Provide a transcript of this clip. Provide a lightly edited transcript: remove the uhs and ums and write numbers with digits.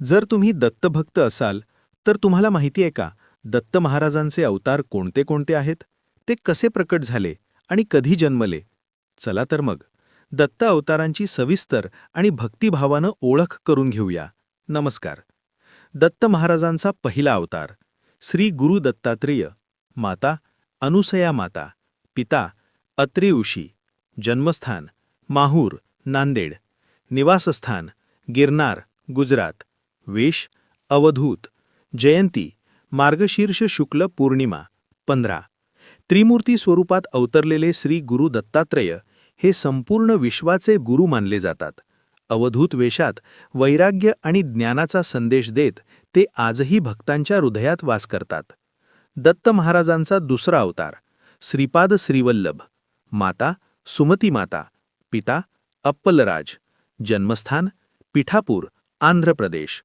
जर तुम्ही दत्तभक्त असाल तर तुम्हाला माहिती आहे का, दत्त महाराजांचे अवतार कोणते कोणते आहेत, ते कसे प्रकट झाले आणि कधी जन्मले? चला तर मग दत्त अवतारांची सविस्तर आणि भक्तिभावानं ओळख करून घेऊया. नमस्कार. दत्त महाराजांचा पहिला अवतार श्री गुरु दत्तात्रेय. माता अनुसया माता. पिता अत्रे ऋषी. जन्मस्थान माहूर, नांदेड. निवासस्थान गिरनार, गुजरात. वेश अवधूत. जयंती मार्गशीर्ष शुक्ल पौर्णिमा 15. त्रिमूर्ती स्वरूपात अवतरलेले श्री गुरु दत्तात्रेय हे संपूर्ण विश्वाचे गुरु मानले जातात. अवधूत वेशात वैराग्य आणि ज्ञानाचा संदेश देत ते आजही भक्तांच्या हृदयात वास करतात. दत्त महाराजांचा दुसरा अवतार श्रीपाद श्रीवल्लभ. माता सुमती माता. पिता अप्पलराज. जन्मस्थान पिठापूर, आंध्र प्रदेश.